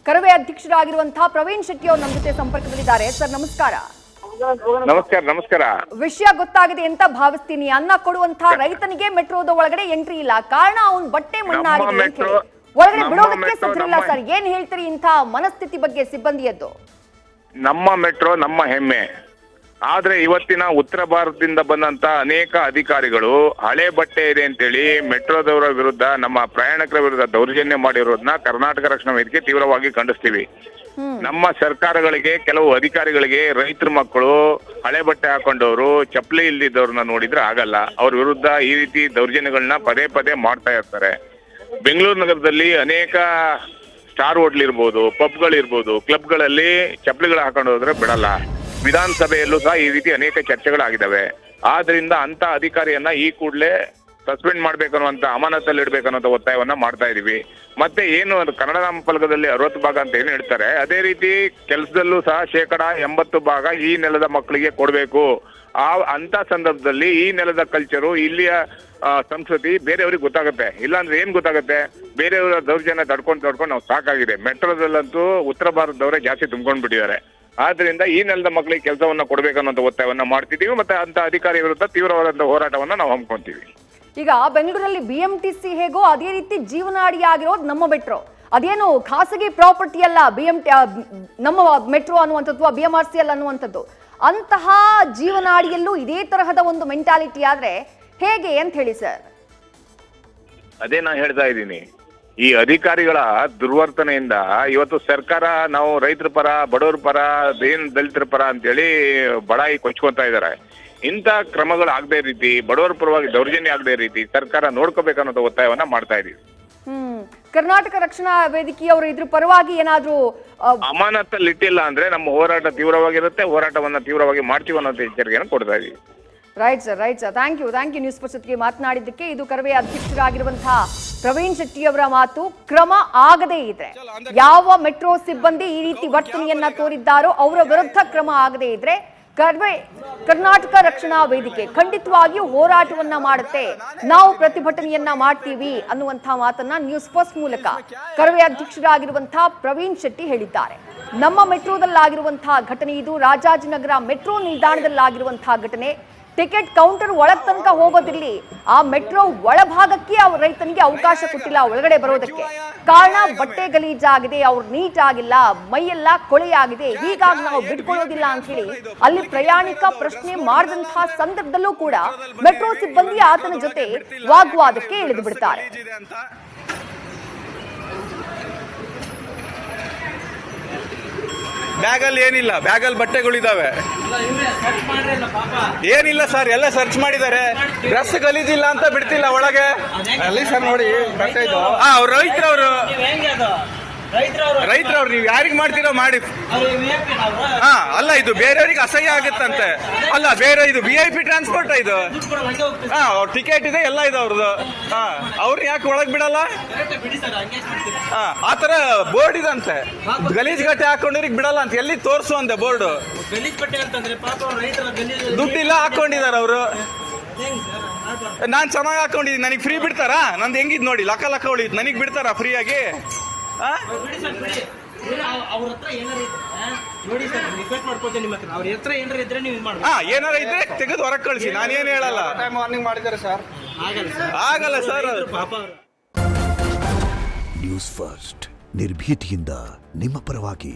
ಕರವೇ ಅಧ್ಯಕ್ಷರಾಗಿರುವಂತಹ ಪ್ರವೀಣ್ ಶೆಟ್ಟಿ ಅವರು ನಮ್ಮ ಜೊತೆ ಸಂಪರ್ಕದಲ್ಲಿದ್ದಾರೆ. ಸರ್ ನಮಸ್ಕಾರ. ನಮಸ್ಕಾರ. ವಿಷಯ ಗೊತ್ತಾಗಿದೆ ಅಂತ ಭಾವಿಸ್ತೀನಿ. ಅನ್ನ ಕೊಡುವಂತಹ ರೈತನಿಗೆ ಮೆಟ್ರೋದ ಒಳಗಡೆ ಎಂಟ್ರಿ ಇಲ್ಲ, ಕಾರಣ ಅವನ್ ಬಟ್ಟೆ ಮಣ್ಣಾಗಿದೆ, ಒಳಗಡೆ ಬಿಡೋದಕ್ಕೆ ಸಿದ್ಧರಿಲ್ಲ. ಸರ್ ಏನ್ ಹೇಳ್ತೀರಿ ಇಂಥ ಮನಸ್ಥಿತಿ ಬಗ್ಗೆ ಸಿಬ್ಬಂದಿಯದ್ದು? ನಮ್ಮ ಮೆಟ್ರೋ ನಮ್ಮ ಹೆಮ್ಮೆ. ಆದ್ರೆ ಇವತ್ತಿನ ಉತ್ತರ ಭಾರತದಿಂದ ಬಂದಂತ ಅನೇಕ ಅಧಿಕಾರಿಗಳು ಹಳೆ ಬಟ್ಟೆ ಇದೆ ಅಂತೇಳಿ ಮೆಟ್ರೋದವರ ವಿರುದ್ಧ, ನಮ್ಮ ಪ್ರಯಾಣಿಕರ ವಿರುದ್ಧ ದೌರ್ಜನ್ಯ ಮಾಡಿರೋದನ್ನ ಕರ್ನಾಟಕ ರಕ್ಷಣಾ ವೇದಿಕೆ ತೀವ್ರವಾಗಿ ಖಂಡಿಸ್ತೀವಿ. ನಮ್ಮ ಸರ್ಕಾರಗಳಿಗೆ, ಕೆಲವು ಅಧಿಕಾರಿಗಳಿಗೆ ರೈತರ ಮಕ್ಕಳು ಹಳೆ ಬಟ್ಟೆ ಹಾಕೊಂಡವರು, ಚಪ್ಪಲಿ ಇಲ್ದಿದ್ದವ್ರನ್ನ ನೋಡಿದ್ರೆ ಆಗಲ್ಲ. ಅವ್ರ ವಿರುದ್ಧ ಈ ರೀತಿ ದೌರ್ಜನ್ಯಗಳನ್ನ ಪದೇ ಪದೇ ಮಾಡ್ತಾ ಇರ್ತಾರೆ. ಬೆಂಗಳೂರು ನಗರದಲ್ಲಿ ಅನೇಕ ಸ್ಟಾರ್ ಹೋಟ್ಲ್ ಇರ್ಬೋದು, ಪಬ್ಗಳಿರ್ಬೋದು, ಕ್ಲಬ್ಗಳಲ್ಲಿ ಚಪ್ಪಲಿಗಳು ಹಾಕೊಂಡು ಹೋದ್ರೆ ಬಿಡಲ್ಲ. ವಿಧಾನಸಭೆಯಲ್ಲೂ ಸಹ ಈ ರೀತಿ ಅನೇಕ ಚರ್ಚೆಗಳಾಗಿದ್ದಾವೆ. ಆದ್ರಿಂದ ಅಂತ ಅಧಿಕಾರಿಯನ್ನ ಈ ಕೂಡಲೇ ಸಸ್ಪೆಂಡ್ ಮಾಡ್ಬೇಕನ್ನುವಂತ, ಅಮಾನತಲ್ಲಿ ಇಡ್ಬೇಕನ್ನುವಂತ ಒತ್ತಾಯವನ್ನ ಮಾಡ್ತಾ ಇದೀವಿ. ಮತ್ತೆ ಏನು ಕನ್ನಡ ನಾಮಫಲಕದಲ್ಲಿ 60 ಭಾಗ ಅಂತ ಏನು ಹೇಳ್ತಾರೆ, ಅದೇ ರೀತಿ ಕೆಲಸದಲ್ಲೂ ಸಹ 80% ಭಾಗ ಈ ನೆಲದ ಮಕ್ಕಳಿಗೆ ಕೊಡ್ಬೇಕು. ಅಂತ ಸಂದರ್ಭದಲ್ಲಿ ಈ ನೆಲದ ಕಲ್ಚರು, ಇಲ್ಲಿಯ ಸಂಸ್ಕೃತಿ ಬೇರೆಯವ್ರಿಗೆ ಗೊತ್ತಾಗುತ್ತೆ. ಇಲ್ಲಾಂದ್ರೆ ಏನ್ ಗೊತ್ತಾಗುತ್ತೆ? ಬೇರೆಯವರ ದೌರ್ಜನ್ಯ ತಡ್ಕೊಂಡು ನಾವು ಸಾಕಾಗಿದೆ. ಮೆಟ್ರೋದಲ್ಲಂತೂ ಉತ್ತರ ಭಾರತದವರೇ ಜಾಸ್ತಿ ತುಂಬ್ಕೊಂಡ್ ಬಿಟ್ಟಿದ್ದಾರೆ. ಆದ್ರಿಂದ ಈ ನೆಲದ ಮಕ್ಕಳಿಗೆ ಕೆಲಸವನ್ನ ಕೊಡ್ಬೇಕನ್ನೋಂಥ ಒತ್ತಾಯವನ್ನ ಮಾಡ್ತಿದ್ದೀವಿ. ಮತ್ತೆ ಅಂತ ಅಧಿಕಾರಿ ವಿರುದ್ಧ ತೀವ್ರವಾದಂತಹ ಹೋರಾಟವನ್ನ ನಾವು ಹಮ್ಮಿಕೊಂತೀವಿ. ಈಗ ಬೆಂಗಳೂರಲ್ಲಿ BMTC ಹೇಗೋ ಅದೇ ರೀತಿ ಜೀವನಾಡಿಯಾಗಿರೋದು ನಮ್ಮ ಮೆಟ್ರೋ. ಅದೇನು ಖಾಸಗಿ ಪ್ರಾಪರ್ಟಿ ಅಲ್ಲ ನಮ್ಮ ಮೆಟ್ರೋ ಅನ್ನುವಂಥದ್ದು, BMRC ಅಲ್ಲ ಅನ್ನುವಂಥದ್ದು. ಅಂತಹ ಜೀವನಾಡಿಯಲ್ಲೂ ಇದೇ ತರಹದ ಒಂದು ಮೆಂಟಾಲಿಟಿ ಆದ್ರೆ ಹೇಗೆ ಅಂತ ಹೇಳಿ ಸರ್? ಅದೇ ನಾನು ಹೇಳ್ತಾ ಇದ್ದೀನಿ, ಈ ಅಧಿಕಾರಿಗಳ ದುರ್ವರ್ತನೆಯಿಂದ ಇವತ್ತು ಸರ್ಕಾರ ನಾವು ರೈತರ ಪರ, ಬಡವರ ಪರ, ದಲಿತರ ಪರ ಅಂತೇಳಿ ಬಡಾಯಿ ಕೊಚ್ಕೊಂತಾ ಇದ್ದಾರೆ. ಇಂಥ ಕ್ರಮಗಳು ಆಗದೆ ರೀತಿ, ಬಡವರ ಪರವಾಗಿ ದೌರ್ಜನ್ಯ ಆಗದೆ ರೀತಿ ಸರ್ಕಾರ ನೋಡ್ಕೋಬೇಕನ್ನೋ ಒತ್ತಾಯವನ್ನ ಮಾಡ್ತಾ ಇದೀವಿ. ಕರ್ನಾಟಕ ರಕ್ಷಣಾ ವೇದಿಕೆಯವರು ಇದ್ರ ಪರವಾಗಿ ಏನಾದ್ರೂ ಅಮಾನತಲ್ಲಿ ಇಟ್ಟಿಲ್ಲ ಅಂದ್ರೆ ನಮ್ಮ ಹೋರಾಟ ತೀವ್ರವಾಗಿರುತ್ತೆ. ಹೋರಾಟವನ್ನ ತೀವ್ರವಾಗಿ ಮಾಡ್ತೀವಿ ಅನ್ನೋ ಎಚ್ಚರಿಕೆಯನ್ನು ಕೊಡ್ತಾ ಇದೀವಿ. Right sir. Thank you News First ಜೊತೆಗೆ ಮಾತನಾಡಿದ್ದಕ್ಕೆ. ಇದು ಕರವೇ ಅಧ್ಯಕ್ಷರಾಗಿರುವಂತಹ ಪ್ರವೀಣ್ ಶೆಟ್ಟಿ ಅವರ ಮಾತು. ಕ್ರಮ ಆಗದೇ ಇದ್ರೆ, ಯಾವ ಮೆಟ್ರೋ ಸಿಬ್ಬಂದಿ ಈ ರೀತಿ ವರ್ತನೆಯನ್ನ ತೋರಿದ್ದಾರೋ ಅವರ ವಿರುದ್ಧ ಕ್ರಮ ಆಗದೇ ಇದ್ರೆ ಕರ್ನಾಟಕ ರಕ್ಷಣಾ ವೇದಿಕೆ ಖಂಡಿತವಾಗಿಯೂ ಹೋರಾಟವನ್ನ ಮಾಡುತ್ತೆ, ನಾವು ಪ್ರತಿಭಟನೆಯನ್ನ ಮಾಡ್ತೀವಿ ಅನ್ನುವಂತಹ ಮಾತನ್ನ ನ್ಯೂಸ್ ಫಸ್ಟ್ ಮೂಲಕ ಕರವೇ ಅಧ್ಯಕ್ಷರಾಗಿರುವಂತಹ ಪ್ರವೀಣ್ ಶೆಟ್ಟಿ ಹೇಳಿದ್ದಾರೆ. ನಮ್ಮ ಮೆಟ್ರೋದಲ್ಲಾಗಿರುವಂತಹ ಘಟನೆ ಇದು. ರಾಜಾಜಿನಗರ ಮೆಟ್ರೋ ನಿಲ್ದಾಣದಲ್ಲಾಗಿರುವಂತಹ ಘಟನೆ. ಟಿಕೆಟ್ ಕೌಂಟರ್ ಒಳಗ್ ತನಕ ಹೋಗೋದಿರ್ಲಿ, ಆ ಮೆಟ್ರೋ ಒಳಭಾಗಕ್ಕೆ ಅವ್ರ ರೈತನಿಗೆ ಅವಕಾಶ ಕೊಟ್ಟಿಲ್ಲ ಒಳಗಡೆ ಬರೋದಕ್ಕೆ. ಕಾರಣ ಬಟ್ಟೆ ಗಲೀಜಾಗಿದೆ, ಅವ್ರು ನೀಟ್ ಆಗಿಲ್ಲ, ಮೈಯೆಲ್ಲ ಕೊಳೆಯಾಗಿದೆ, ಹೀಗಾಗಿ ನಾವು ಬಿಟ್ಕೊಳ್ಳೋದಿಲ್ಲ ಅಂತ ಹೇಳಿ ಅಲ್ಲಿ ಪ್ರಯಾಣಿಕ ಪ್ರಶ್ನೆ ಮಾಡಿದಂತಹ ಸಂದರ್ಭದಲ್ಲೂ ಕೂಡ ಮೆಟ್ರೋ ಸಿಬ್ಬಂದಿ ಆತನ ಜೊತೆ ವಾಗ್ವಾದಕ್ಕೆ ಇಳಿದು ಬಿಡ್ತಾರೆ. ಬ್ಯಾಗಲ್ಲಿ ಏನಿಲ್ಲ, ಬ್ಯಾಗಲ್ಲಿ ಬಟ್ಟೆಗಳಿದಾವೆ. ಏನಿಲ್ಲ ಸರ್, ಎಲ್ಲ ಸರ್ಚ್ ಮಾಡಿದ್ದಾರೆ. ಡ್ರೆಸ್ ಗಲೀಜಿಲ್ಲ ಅಂತ ಬಿಡ್ತಿಲ್ಲ ಒಳಗೆ. ಅಲ್ಲಿ ಸರ್ ನೋಡಿ ಬಟ್ಟೆ ಇದು. ಅವ್ರು ರೈತರವ್ರು ನೀವು ಯಾರಿಗ್ ಮಾಡ್ತೀರೋ ಮಾಡಿ. ಅಲ್ಲ, ಇದು ಬೇರೆಯವ್ರಿಗೆ ಅಸಹ್ಯ ಆಗುತ್ತಂತೆ. ಅಲ್ಲ, ಬೇರೆ ಇದು VIP ಟ್ರಾನ್ಸ್ಪೋರ್ಟ್ ಇದು. ಅವ್ರ ಟಿಕೆಟ್ ಇದೆ, ಎಲ್ಲ ಇದೆ ಅವ್ರದ್ದು. ಅವ್ರನ್ನ ಯಾಕೆ ಒಳಗ್ ಬಿಡಲ್ಲ? ಆತರ ಬೋರ್ಡ್ ಇದಂತೆ, ಗಲೀಜ್ ಗಟ್ಟೆ ಹಾಕೊಂಡ್ರಿಗೆ ಬಿಡಲ್ಲ ಅಂತ. ಎಲ್ಲಿ ತೋರ್ಸು ಅಂತೆ ಬೋರ್ಡ್. ದುಡ್ಡಿಲ್ಲ, ಹಾಕೊಂಡಿದಾರ ಅವರು. ನಾನ್ ಚೆನ್ನಾಗಿ ಹಾಕೊಂಡಿದ್ದೀನಿ, ನನಗೆ ಫ್ರೀ ಬಿಡ್ತಾರಾ? ನಂದು ಹೆಂಗಿದ್ ನೋಡಿ, ಲಕ್ಕ ಉಳಿದ್, ನನಗ್ ಬಿಡ್ತಾರಾ ಫ್ರೀಯಾಗಿ? ಏನಾರ ಇದ್ರೆ ತೆಗೆದು ಹೊರಗೆ ಕಳಿಸಿ, ನಾನೇನು ಹೇಳಲ್ಲ. ಮಾರ್ನಿಂಗ್ ಮಾಡಿದ್ದಾರೆ ಸರ್, ಆಗಲ್ಲ ಸರ್. ನ್ಯೂಸ್ ಫಸ್ಟ್ ನಿರ್ಭೀತಿಯಿಂದ ನಿಮ್ಮ ಪರವಾಗಿ.